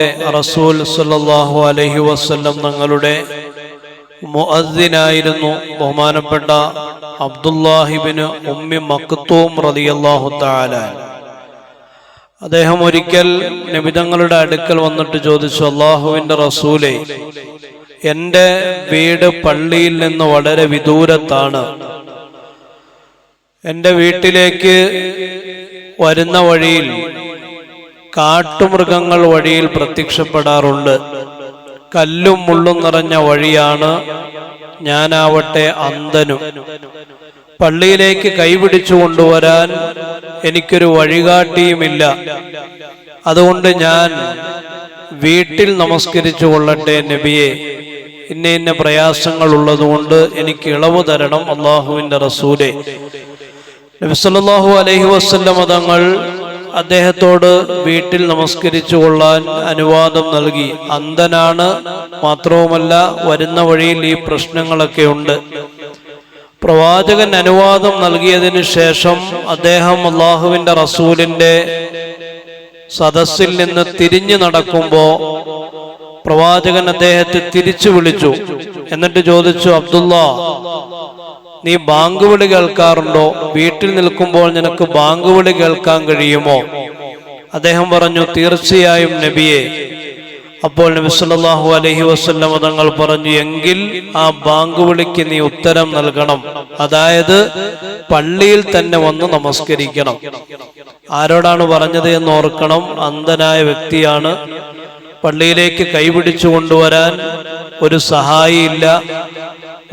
റസൂൽ സല്ലല്ലാഹു അലൈഹി വസല്ലം തങ്ങളുടെ മുഅദ്ദിനായിരുന്നു ബഹുമാനപ്പെട്ട അബ്ദുല്ലാഹിബ്നു ഉമ്മി മക്തൂം റളിയല്ലാഹു തആല. അദ്ദേഹം ഒരിക്കൽ നബി തങ്ങളുടെ അടുക്കൽ വന്നിട്ട് ചോദിച്ചു, അല്ലാഹുവിന്റെ റസൂലേ, എൻ്റെ വീട് പള്ളിയിൽ നിന്ന് വളരെ വിദൂരത്താണ്. എൻ്റെ വീട്ടിലേക്ക് വരുന്ന വഴിയിൽ കാട്ടുമൃഗങ്ങൾ വഴിയിൽ പ്രത്യക്ഷപ്പെടാറുണ്ട്. കല്ലും മുള്ളും നിറഞ്ഞ വഴിയാണ്. ഞാനാവട്ടെ അന്ധനും. പള്ളിയിലേക്ക് കൈപിടിച്ചു കൊണ്ടുവരാൻ എനിക്കൊരു വഴികാട്ടിയുമില്ല. അതുകൊണ്ട് ഞാൻ വീട്ടിൽ നമസ്കരിച്ചു കൊള്ളട്ടെ നബിയെ. ഇന്ന പ്രയാസങ്ങൾ ഉള്ളതുകൊണ്ട് എനിക്ക് ഇളവ് തരണം അള്ളാഹുവിന്റെ റസൂലേ. നബി സല്ലല്ലാഹു അലൈഹി വസല്ലം തങ്ങൾ അദ്ദേഹത്തോട് വീട്ടിൽ നമസ്കരിച്ചു കൊള്ളാൻ അനുവാദം നൽകി. അന്ധനാണ്, മാത്രവുമല്ല വരുന്ന വഴിയിൽ ഈ പ്രശ്നങ്ങളൊക്കെ ഉണ്ട്. പ്രവാചകൻ അനുവാദം നൽകിയതിനു ശേഷം അദ്ദേഹം അള്ളാഹുവിന്റെ റസൂലിന്റെ സദസ്സിൽ നിന്ന് തിരിഞ്ഞു നടക്കുമ്പോ പ്രവാചകൻ അദ്ദേഹത്തെ തിരിച്ചു വിളിച്ചു. എന്നിട്ട് ചോദിച്ചു, അബ്ദുല്ലാ, നീ ബാങ്ക് വിളി കേൾക്കാറുണ്ടോ? വീട്ടിൽ നിൽക്കുമ്പോൾ നിനക്ക് ബാങ്ക് വിളി കേൾക്കാൻ കഴിയുമോ? അദ്ദേഹം പറഞ്ഞു, തീർച്ചയായും നബിയെ. അപ്പോൾ നബി സല്ലല്ലാഹു അലൈഹി വസല്ലം തങ്ങൾ പറഞ്ഞു, എങ്കിൽ ആ ബാങ്ക് വിളിക്ക് നീ ഉത്തരം നൽകണം. അതായത് പള്ളിയിൽ തന്നെ വന്ന് നമസ്കരിക്കണം. ആരോടാണ് പറഞ്ഞത് എന്ന് ഓർക്കണം. അന്ധനായ വ്യക്തിയാണ്. പള്ളിയിലേക്ക് കൈപിടിച്ചു കൊണ്ടുവരാൻ ഒരു സഹായിയില്ല.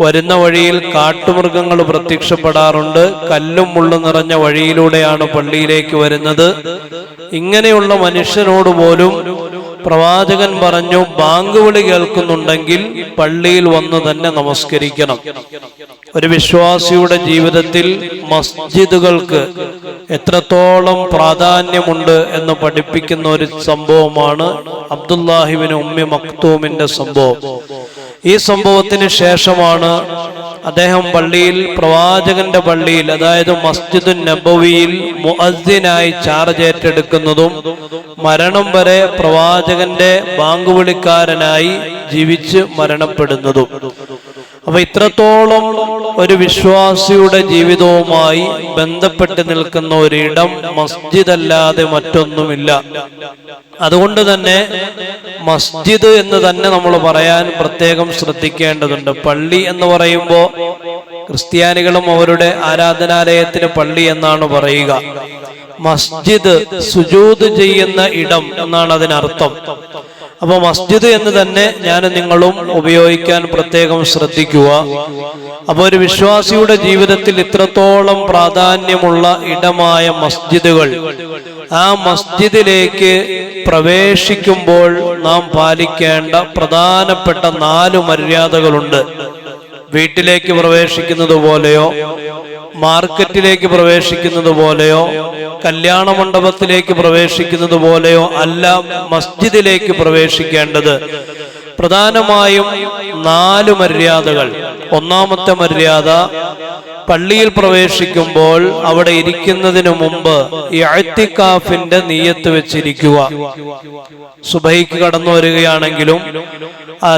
വരുന്ന വഴിയിൽ കാട്ടുമൃഗങ്ങൾ പ്രത്യക്ഷപ്പെടാറുണ്ട്. കല്ലും മുള്ളും നിറഞ്ഞ വഴിയിലൂടെയാണ് പള്ളിയിലേക്ക് വരുന്നത്. ഇങ്ങനെയുള്ള മനുഷ്യനോട് പോലും പ്രവാചകൻ പറഞ്ഞു, ബാങ്ക് വിളി കേൾക്കുന്നുണ്ടെങ്കിൽ പള്ളിയിൽ വന്ന് തന്നെ നമസ്കരിക്കണം. ഒരു വിശ്വാസിയുടെ ജീവിതത്തിൽ മസ്ജിദുകൾക്ക് എത്രത്തോളം പ്രാധാന്യമുണ്ട് എന്ന് പഠിപ്പിക്കുന്ന ഒരു സംഭവമാണ് അബ്ദുല്ലാഹിബ്നു ഉമ്മി മക്തൂമിന്റെ സംഭവം. ഈ സംഭവത്തിന് ശേഷമാണ് അദ്ദേഹം പള്ളിയിൽ, പ്രവാചകന്റെ പള്ളിയിൽ, അതായത് മസ്ജിദുൻ നബവിയിൽ മുഅദ്ദിനായി ചാർജ് ഏറ്റെടുക്കുന്നതും മരണം വരെ പ്രവാചകന്റെ ബാങ്ക് വിളിക്കാരനായി ജീവിച്ച് മരണപ്പെടുന്നതും. അപ്പൊ ഇത്രത്തോളം ഒരു വിശ്വാസിയുടെ ജീവിതവുമായി ബന്ധപ്പെട്ട് നിൽക്കുന്ന ഒരിടം മസ്ജിദ് അല്ലാതെ മറ്റൊന്നുമില്ല. അതുകൊണ്ട് തന്നെ മസ്ജിദ് എന്ന് തന്നെ നമ്മൾ പറയാൻ പ്രത്യേകം ശ്രദ്ധിക്കേണ്ടതുണ്ട്. പള്ളി എന്ന് പറയുമ്പോൾ ക്രിസ്ത്യാനികളും അവരുടെ ആരാധനാലയത്തിന് പള്ളി എന്നാണ് പറയുക. മസ്ജിദ് സുജൂദ് ചെയ്യുന്ന ഇടം എന്നാണ് അതിനർത്ഥം. അപ്പൊ മസ്ജിദ് എന്ന് തന്നെ ഞാനും നിങ്ങളും ഉപയോഗിക്കാൻ പ്രത്യേകം ശ്രദ്ധിക്കുക. അപ്പൊ ഒരു വിശ്വാസിയുടെ ജീവിതത്തിൽ ഇത്രത്തോളം പ്രാധാന്യമുള്ള ഇടമായ മസ്ജിദുകൾ, ആ മസ്ജിദിലേക്ക് പ്രവേശിക്കുമ്പോൾ നാം പാലിക്കേണ്ട പ്രധാനപ്പെട്ട 4 മര്യാദകളുണ്ട്. വീട്ടിലേക്ക് പ്രവേശിക്കുന്നത് പോലെയോ, മാർക്കറ്റിലേക്ക് പ്രവേശിക്കുന്നത് പോലെയോ, കല്യാണ മണ്ഡപത്തിലേക്ക് പ്രവേശിക്കുന്നത് പോലെയോ അല്ല മസ്ജിദിലേക്ക് പ്രവേശിക്കേണ്ടത്. പ്രധാനമായും 4 മര്യാദകൾ. ഒന്നാമത്തെ മര്യാദ, പള്ളിയിൽ പ്രവേശിക്കുമ്പോൾ അവിടെ ഇരിക്കുന്നതിന് മുമ്പ് ഇഅ്തികാഫിന്റെ നിയ്യത്ത് വെച്ചിരിക്കുക. സുബഹിക്ക് കടന്നു വരികയാണെങ്കിലും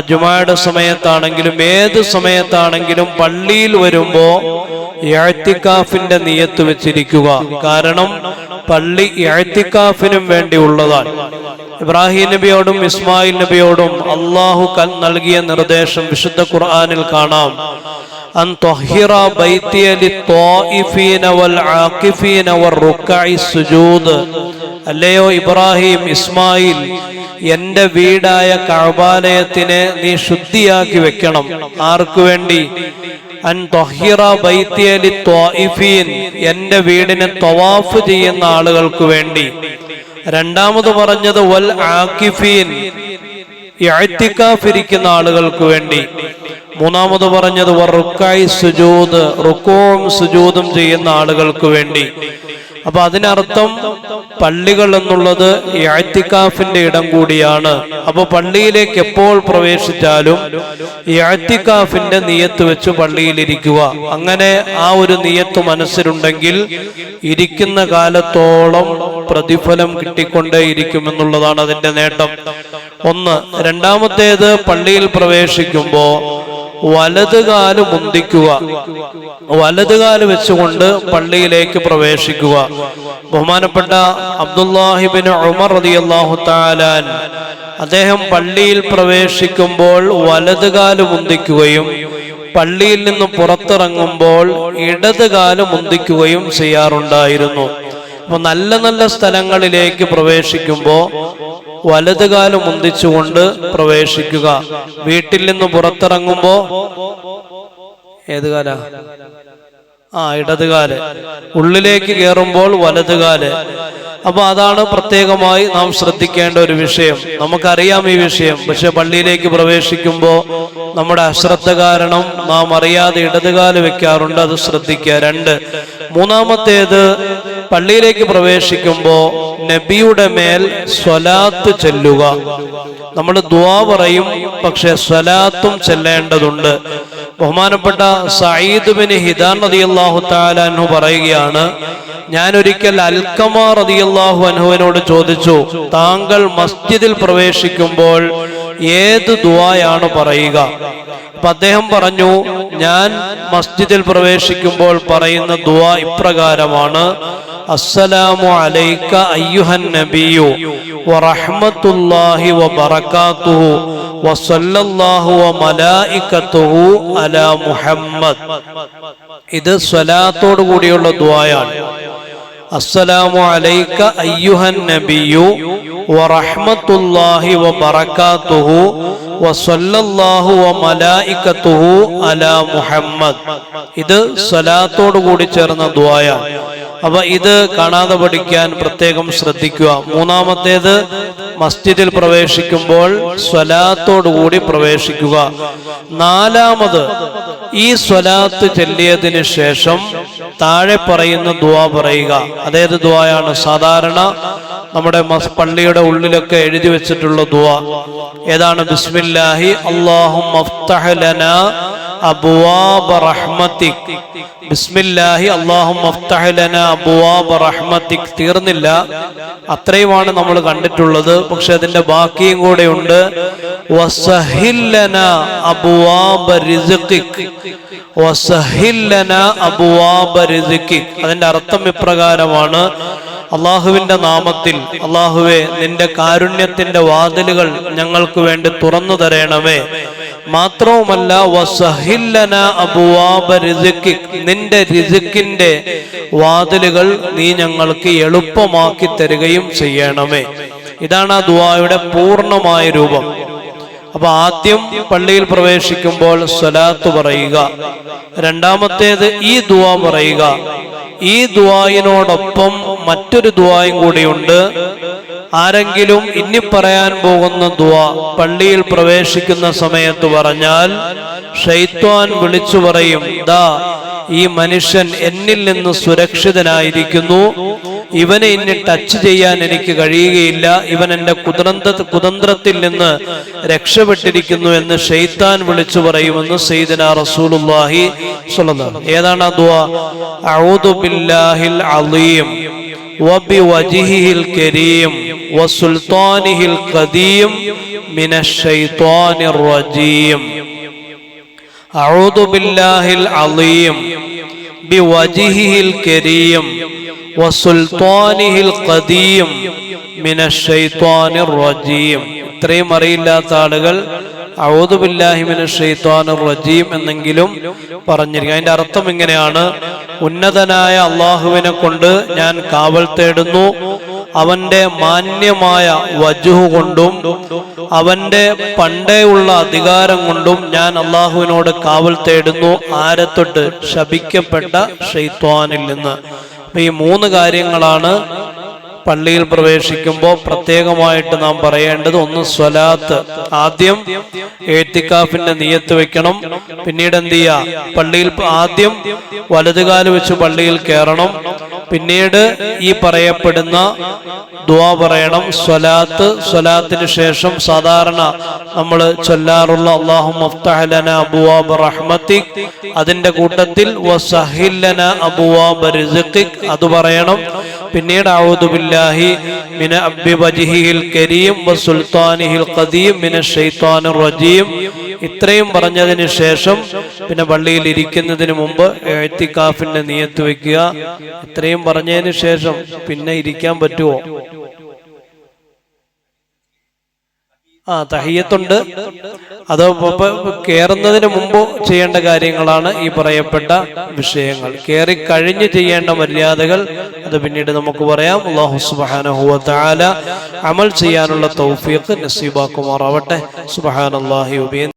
ജുമായുടെ സമയത്താണെങ്കിലും ഏത് സമയത്താണെങ്കിലും പള്ളിയിൽ വരുമ്പോ ഇഅ്തികാഫിന്റെ നിയ്യത്ത് വെച്ചിരിക്കുക. കാരണം പള്ളി ഇഅ്തികാഫിനും വേണ്ടിയുള്ളതാണ്. ഇബ്രാഹിം നബിയോടും ഇസ്മായിൽ നബിയോടും അള്ളാഹു നൽകിയ നിർദ്ദേശം വിശുദ്ധ ഖുർആനിൽ കാണാം. അൻ ത്വഹിറ ബൈതിയ ലിത്വാഇഫീന വൽ ആകിഫീന വറുക്കഇ സുജൂദ്. അല്ലയോ ഇബ്രാഹിം, ഇസ്മായിൽ, എന്റെ വീടായ കഅബാലയത്തിനെ നീ ശുദ്ധിയാക്കി വെക്കണം. ആർക്കു വേണ്ടി? അൻ ത്വഹിറ ബൈതിയ ലിത്വാഇഫീൻ, എന്റെ വീടിനെ തവാഫ് ചെയ്യുന്ന ആളുകൾക്ക് വേണ്ടി. രണ്ടാമത് പറഞ്ഞത് വൽ ആകിഫീൻ, ഇഅ്തികാഫ് ഇരിക്കുന്ന ആളുകൾക്ക് വേണ്ടി. മൂന്നാമത് പറഞ്ഞത് വറുക്കഇ സുജൂദ്, റുകൂഉം സുജൂദും ചെയ്യുന്ന ആളുകൾക്ക് വേണ്ടി. അപ്പൊ അതിനർത്ഥം പള്ളികൾ എന്നുള്ളത് ഇഅ്തികാഫിന്റെ ഇടം കൂടിയാണ്. അപ്പൊ പള്ളിയിലേക്ക് എപ്പോൾ പ്രവേശിച്ചാലും ഇഅ്തികാഫിന്റെ നിയ്യത്ത് വെച്ച് പള്ളിയിലിരിക്കുക. അങ്ങനെ ആ ഒരു നിയ്യത്ത് മനസ്സിലുണ്ടെങ്കിൽ ഇരിക്കുന്ന കാലത്തോളം പ്രതിഫലം കിട്ടിക്കൊണ്ടേയിരിക്കുമെന്നുള്ളതാണ് അതിന്റെ നേട്ടം. ഒന്ന്. രണ്ടാമത്തേത്, പള്ളിയിൽ പ്രവേശിക്കുമ്പോൾ വലതുകാല് മുന്തിക്കുക, വലതുകാല് വെച്ചുകൊണ്ട് പള്ളിയിലേക്ക് പ്രവേശിക്കുക. ബഹുമാനപ്പെട്ട അബ്ദുല്ലാഹിബ്നു ഉമർ റളിയല്ലാഹു തആല അദ്ദേഹം പള്ളിയിൽ പ്രവേശിക്കുമ്പോൾ വലതുകാല് മുന്തിക്കുകയും പള്ളിയിൽ നിന്ന് പുറത്തിറങ്ങുമ്പോൾ ഇടതുകാല് മുന്തിക്കുകയും ചെയ്യാറുണ്ടായിരുന്നു. അപ്പൊ നല്ല നല്ല സ്ഥലങ്ങളിലേക്ക് പ്രവേശിക്കുമ്പോൾ വലതുകാല് മുന്തിച്ചുകൊണ്ട് പ്രവേശിക്കുക. വീട്ടിൽ നിന്ന് പുറത്തിറങ്ങുമ്പോ ഏതുകാല? ഇടതുകാല്. ഉള്ളിലേക്ക് കയറുമ്പോൾ വലതുകാല്. അപ്പൊ അതാണ് പ്രത്യേകമായി നാം ശ്രദ്ധിക്കേണ്ട ഒരു വിഷയം. നമുക്കറിയാം ഈ വിഷയം, പക്ഷെ പള്ളിയിലേക്ക് പ്രവേശിക്കുമ്പോൾ നമ്മുടെ അശ്രദ്ധ കാരണം നാം അറിയാതെ ഇടതുകാല് വെക്കാറുണ്ട്. അത് ശ്രദ്ധിക്കുക. രണ്ട്. മൂന്നാമത്തേത്, പള്ളിയിലേക്ക് പ്രവേശിക്കുമ്പോൾ നബിയുടെ മേൽ സ്വലാത്ത് ചൊല്ലുക. നമ്മൾ ദുആ പറയും, പക്ഷെ സ്വലാത്തും ചൊല്ലേണ്ടതുണ്ട്. ബഹുമാനപ്പെട്ട സഈദ് ബിൻ ഹിദാൻ റളിയല്ലാഹു തആല അൻഹു പറയുകയാണ്, ഞാൻ ഒരിക്കൽ അൽഖമ റളിയല്ലാഹു അൻഹുവിനോട് ചോദിച്ചു, താങ്കൾ മസ്ജിദിൽ പ്രവേശിക്കുമ്പോൾ ഏത് ദുആയാണ് പറയുക? അപ്പൊ അദ്ദേഹം പറഞ്ഞു, ഞാൻ മസ്ജിദിൽ പ്രവേശിക്കുമ്പോൾ പറയുന്ന ദുആ ഇപ്രകാരമാണ്: അസ്സലാമു അലൈക അയ്യുഹൻ നബിയു വറഹ്മത്തുള്ളാഹി വബറകാതുഹു വസല്ലല്ലാഹു വമലായികതുഹു അലാ മുഹമ്മദ്. ഇത് സ്വലാത്തോട് കൂടിയുള്ള ദുആയാണ്. അസ്സലാമു അലൈക അയ്യുഹൻ നബിയു വറഹ്മത്തുള്ളാഹി വബറകാതുഹു വസല്ലല്ലാഹു വമലായികതുഹു അലാ മുഹമ്മദ്. ഇത് സ്വലാത്തോട് കൂടി ചേർന്ന ദുആയാണ്. അപ്പൊ ഇത് കാണാതെ പഠിക്കാൻ പ്രത്യേകം ശ്രദ്ധിക്കുക. മൂന്നാമത്തേത്, മസ്ജിദിൽ പ്രവേശിക്കുമ്പോൾ സ്വലാത്തോടുകൂടി പ്രവേശിക്കുക. നാലാമത്, ഈ സ്വലാത്ത് ചൊല്ലിയതിന് ശേഷം താഴെ പറയുന്ന ദുആ പറയുക. അതേത് ദുആയാണ്? സാധാരണ നമ്മുടെ പള്ളിയുടെ ഉള്ളിലൊക്കെ എഴുതി വെച്ചിട്ടുള്ള ദുആ ഏതാണ്? ബിസ്മില്ലാഹി അല്ലാഹുമ്മ അഫ്തഹ് ലനാ അബ്വാബ റഹ്മതിക്. ബിസ്മില്ലാഹി അല്ലാഹുമ്മ അഫ്തഹ് ലനാ അബ്വാബ റഹ്മതിക്. തീർന്നില്ല, അത്രയുമാണ് നമ്മൾ കണ്ടിട്ടുള്ളത്. പക്ഷെ അതിന്റെ ബാക്കിയും കൂടെ ഉണ്ട്. വസഹിൽ ലനാ അബ്വാബ റിസ്ഖിക്, വസഹിൽ ലനാ അബ്വാബ റിസ്ഖിക്. അതിന്റെ അർത്ഥം ഇപ്രകാരമാണ്: അള്ളാഹുവിന്റെ നാമത്തിൽ, അള്ളാഹുവേ, നിന്റെ കാരുണ്യത്തിന്റെ വാതിലുകൾ ഞങ്ങൾക്ക് വേണ്ടി തുറന്നു തരണമേ. മാത്രവുമല്ല, വസഹിൽ ലനാ അബ്വാബ റിസ്ഖിക്, നിന്റെ റിസ്ഖിന്റെ വാതിലുകൾ നീ ഞങ്ങൾക്ക് എളുപ്പമാക്കി തരികയും ചെയ്യണമേ. ഇതാണ് ആ ദുആയുടെ പൂർണ്ണമായ രൂപം. അപ്പൊ ആദ്യം പള്ളിയിൽ പ്രവേശിക്കുമ്പോൾ സ്വലാത്ത് പറയുക. രണ്ടാമത്തേത്, ഈ ദുആ പറയുക. ഈ ദുആയിനോടൊപ്പം മറ്റൊരു ദുആയും കൂടിയുണ്ട്. ആരെങ്കിലും ഇനി പറയാൻ പോകുന്ന ദുആ പള്ളിയിൽ പ്രവേശിക്കുന്ന സമയത്ത് പറഞ്ഞാൽ ശൈത്വാൻ വിളിച്ചു പറയും, ദാ ഈ മനുഷ്യൻ എന്നിൽ നിന്ന് സുരക്ഷിതനായിരിക്കുന്നു, ഇവനെ ഇനി ടച്ച് ചെയ്യാൻ എനിക്ക് കഴിയുകയില്ല, ഇവൻ എന്റെ കുതന്ത്രത്തിൽ നിന്ന് രക്ഷപ്പെട്ടിരിക്കുന്നു എന്ന് ശൈത്താൻ വിളിച്ചു പറയുമെന്ന് സയ്യിദുനാ റസൂലുള്ളാഹി സ്വല്ലല്ലാഹു അലൈഹി വസല്ലം. ഏതാണ് ആ ദുആ? അഊദു ബില്ലാഹിൽ അളീം വബിവജ്ഹിഹിൽ കരീം വസുൽത്താനിഹിൽ ഖദീം മിനശ് ശൈത്വാനിർ റജീം. അഊദു ബില്ലാഹിൽ അളീം ബിവജ്ഹിഹിൽ കരീം വസുൽത്താനിഹിൽ ഖദീം മിനശ് ശൈത്വാനിർ റജീം. ഇത്രയും അറിയില്ലാത്ത ആളുകൾ അഊദു ബില്ലാഹി മിനശ് ശൈത്വാനിർ റജീം എന്നെങ്കിലും പറഞ്ഞിരിക്കും. അതിന്റെ അർത്ഥം ഇങ്ങനെയാണ്: ഉന്നതനായ അള്ളാഹുവിനെ കൊണ്ട് ഞാൻ കാവൽ തേടുന്നു, അവന്റെ മാന്യമായ വജ്ഹു കൊണ്ടും അവന്റെ പണ്ടേ ഉള്ള അധികാരം കൊണ്ടും ഞാൻ അള്ളാഹുവിനോട് കാവൽ തേടുന്നു. ആരെ തൊട്ട്? ശപിക്കപ്പെട്ട ശൈത്വാനിൽ നിന്ന്. അപ്പൊ ഈ മൂന്ന് കാര്യങ്ങളാണ് പള്ളിയിൽ പ്രവേശിക്കുമ്പോൾ പ്രത്യേകമായിട്ട് നാം പറയേണ്ടത്. ഒന്ന്, സ്വലാത്ത്. ആദ്യം എത്തിക്കാഫിന്റെ നിയത്ത് വെക്കണം. പിന്നീട് എന്ത് ചെയ്യുക? പള്ളിയിൽ ആദ്യം വലതുകാല് വെച്ച് പള്ളിയിൽ കയറണം. പിന്നീട് ഈ പറയപ്പെടുന്ന ദുആ പറയണം. സ്വലാത്തിന് ശേഷം സാധാരണ നമ്മൾ ചൊല്ലാറുള്ള അല്ലാഹുമ്മ അഫ്തഹ് ലനാ അബ്വാബ റഹ്മതിക്, അതിന്റെ കൂട്ടത്തിൽ വസഹിൽ ലനാ അബ്വാബ റിസ്ഖിക് അത് പറയണം. പിന്നീട് അഊദു ബില്ലാഹി മിന അബ്ബി വജ്ഹിഹിൽ കരീം വസുൽത്താനിഹിൽ ഖദീം മിനശ് ശൈത്വാനിർ റജീം ഇത്രയും പറഞ്ഞതിന് ശേഷം പിന്നെ പള്ളിയിൽ ഇരിക്കുന്നതിന് മുമ്പ് ഇഅ്തികാഫിന്റെ നിയത്ത് വെക്കുക. ഇത്രയും പറഞ്ഞതിന് ശേഷം പിന്നെ ഇരിക്കാൻ പറ്റുമോ? തഹിയ്യത്തുണ്ട്, അത് കയറുന്നതിന് മുമ്പ് ചെയ്യേണ്ട കാര്യങ്ങളാണ് ഈ പറയപ്പെട്ട വിഷയങ്ങൾ. കയറി കഴിഞ്ഞ് ചെയ്യേണ്ട മര്യാദകൾ അത് പിന്നീട് നമുക്ക് പറയാം. അല്ലാഹു സുബ്ഹാനഹു വ തആല അമൽ ചെയ്യാനുള്ള തൗഫീഖ് നസീബാക്കുമാറാവട്ടെ. സുബ്ഹാനല്ലാഹി വ